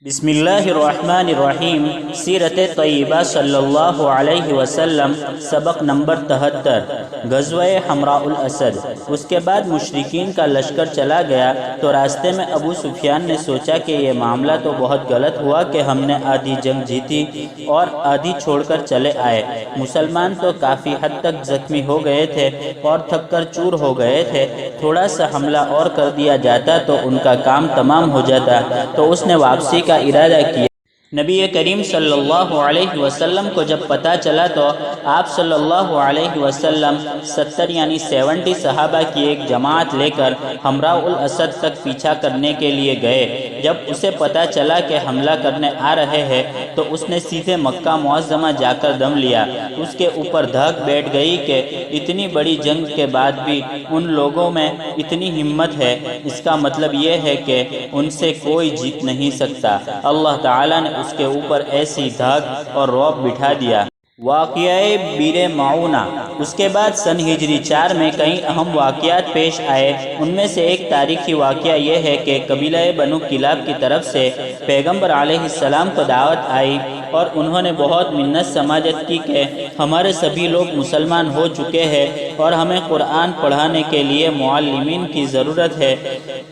بسم اللہ الرحمن الرحیم۔ سیرت طیبہ صلی اللہ علیہ وسلم، سبق نمبر 73، غزوہ حمراء الاسد۔ اس کے بعد مشرکین کا لشکر چلا گیا تو راستے میں ابو سفیان نے سوچا کہ یہ معاملہ تو بہت غلط ہوا کہ ہم نے آدھی جنگ جیتی اور آدھی چھوڑ کر چلے آئے۔ مسلمان تو کافی حد تک زخمی ہو گئے تھے اور تھک کر چور ہو گئے تھے، تھوڑا سا حملہ اور کر دیا جاتا تو ان کا کام تمام ہو جاتا۔ تو اس نے واپسی کا ارادہ کیا۔ نبی کریم صلی اللہ علیہ وسلم کو جب پتہ چلا تو آپ صلی اللہ علیہ وسلم 70 صحابہ کی ایک جماعت لے کر حمراء الاسد تک پیچھا کرنے کے لیے گئے۔ جب اسے پتہ چلا کہ حملہ کرنے آ رہے ہیں تو اس نے سیدھے مکہ معظمہ جا کر دم لیا۔ اس کے اوپر دھک بیٹھ گئی کہ اتنی بڑی جنگ کے بعد بھی ان لوگوں میں اتنی ہمت ہے، اس کا مطلب یہ ہے کہ ان سے کوئی جیت نہیں سکتا۔ اللہ تعالیٰ نے اس کے اوپر ایسی دھاگ اور رعب بٹھا دیا۔ واقعہ بیر معونہ۔ اس کے بعد سن ہجری 4 میں کئی اہم واقعات پیش آئے۔ ان میں سے ایک تاریخی واقعہ یہ ہے کہ قبیلہ بنو کلاب کی طرف سے پیغمبر علیہ السلام کو دعوت آئی اور انہوں نے بہت منت سماجت کی کہ ہمارے سبھی لوگ مسلمان ہو چکے ہیں اور ہمیں قرآن پڑھانے کے لیے معلمین کی ضرورت ہے۔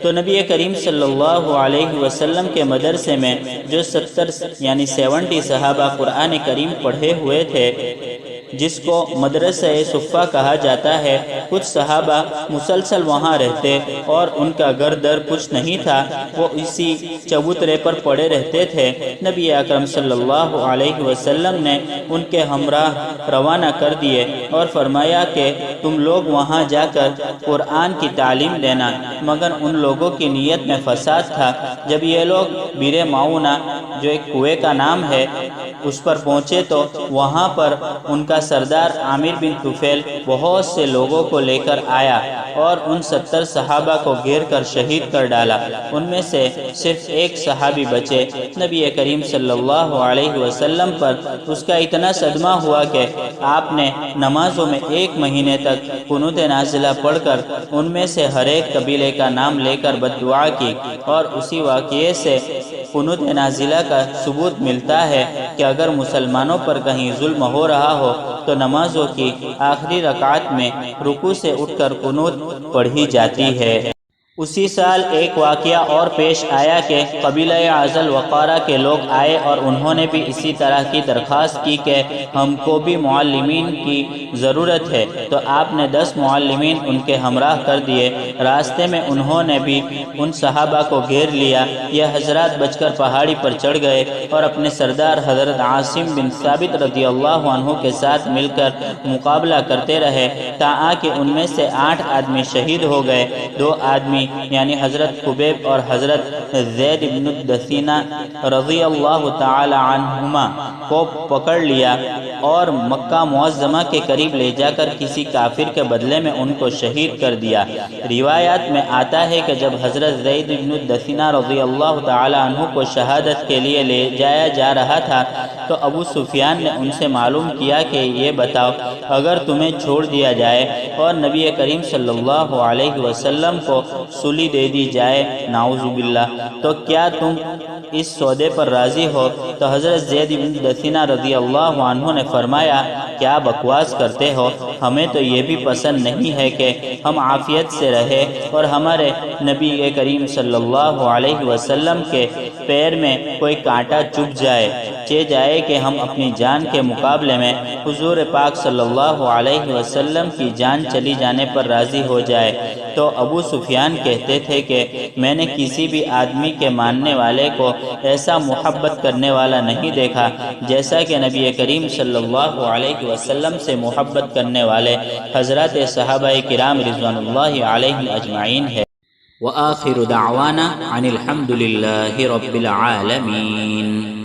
تو نبی کریم صلی اللہ علیہ وسلم کے مدرسے میں جو 70 صحابہ قرآن کریم پڑھے ہوئے تھے، جس کو مدرسہ صفہ کہا جاتا ہے، کچھ صحابہ مسلسل وہاں رہتے اور ان کا گھر در کچھ نہیں تھا، وہ اسی چبوترے پر پڑے رہتے تھے۔ نبی اکرم صلی اللہ علیہ وسلم نے ان کے ہمراہ روانہ کر دیے اور فرمایا کہ تم لوگ وہاں جا کر قرآن کی تعلیم دینا، مگر ان لوگوں کی نیت میں فساد تھا۔ جب یہ لوگ بیر معونہ، جو ایک کنویں کا نام ہے، اس پر پہنچے تو وہاں پر ان کا سردار عامر بن طفیل بہت سے لوگوں کو لے کر آیا اور ان 70 صحابہ کو گھیر کر شہید کر ڈالا۔ ان میں سے صرف ایک صحابی بچے۔ نبی کریم صلی اللہ علیہ وسلم پر اس کا اتنا صدمہ ہوا کہ آپ نے نمازوں میں 1 مہینے تک قنوت نازلہ پڑھ کر ان میں سے ہر ایک قبیلے کا نام لے کر بد دعا کی، اور اسی واقعے سے قنوت نازلہ کا ثبوت ملتا ہے کہ اگر مسلمانوں پر کہیں ظلم ہو رہا ہو تو نمازوں کی آخری رکعت میں رکوع سے اٹھ کر قنوت پڑھی جاتی ہے۔ اسی سال ایک واقعہ اور پیش آیا کہ قبیلہ عزل وقارہ کے لوگ آئے اور انہوں نے بھی اسی طرح کی درخواست کی کہ ہم کو بھی معلمین کی ضرورت ہے، تو آپ نے 10 معلمین ان کے ہمراہ کر دیے۔ راستے میں انہوں نے بھی ان صحابہ کو گھیر لیا۔ یہ حضرات بچ کر پہاڑی پر چڑھ گئے اور اپنے سردار حضرت عاصم بن ثابت رضی اللہ عنہ کے ساتھ مل کر مقابلہ کرتے رہے، تاکہ کہ ان میں سے 8 آدمی شہید ہو گئے۔ 2 آدمی یعنی حضرت خبیب اور حضرت زید بن الدثینہ رضی اللہ تعالی عنہما کو پکڑ لیا اور مکہ معظمہ کے قریب لے جا کر کسی کافر کے بدلے میں ان کو شہید کر دیا۔ روایات میں آتا ہے کہ جب حضرت زید بن الدثینہ رضی اللہ تعالی عنہ کو شہادت کے لیے لے جایا جا رہا تھا تو ابو سفیان نے ان سے معلوم کیا کہ یہ بتاؤ، اگر تمہیں چھوڑ دیا جائے اور نبی کریم صلی اللہ علیہ وسلم کو سولی دے دی جائے، نعوذ باللہ، تو کیا تم اس سودے پر راضی ہو؟ تو حضرت زید بن دثینہ رضی اللہ عنہ نے فرمایا، کیا بکواس کرتے ہو؟ ہمیں تو یہ بھی پسند نہیں ہے کہ ہم عافیت سے رہے اور ہمارے نبی کریم صلی اللہ علیہ وسلم کے پیر میں کوئی کانٹا چبھ جائے کہ ہم اپنی جان کے مقابلے میں حضور پاک صلی اللہ علیہ وسلم کی جان چلی جانے پر راضی ہو جائے۔ تو ابو سفیان کہتے تھے کہ میں نے کسی بھی آدمی کے ماننے والے کو ایسا محبت کرنے والا نہیں دیکھا جیسا کہ نبی کریم صلی اللہ علیہ وسلم سے محبت کرنے والے حضرات صحابہ کرام رضوان اللہ علیہم اجمعین ہے۔ وآخر دعوانا عن الحمد للہ رب العالمین۔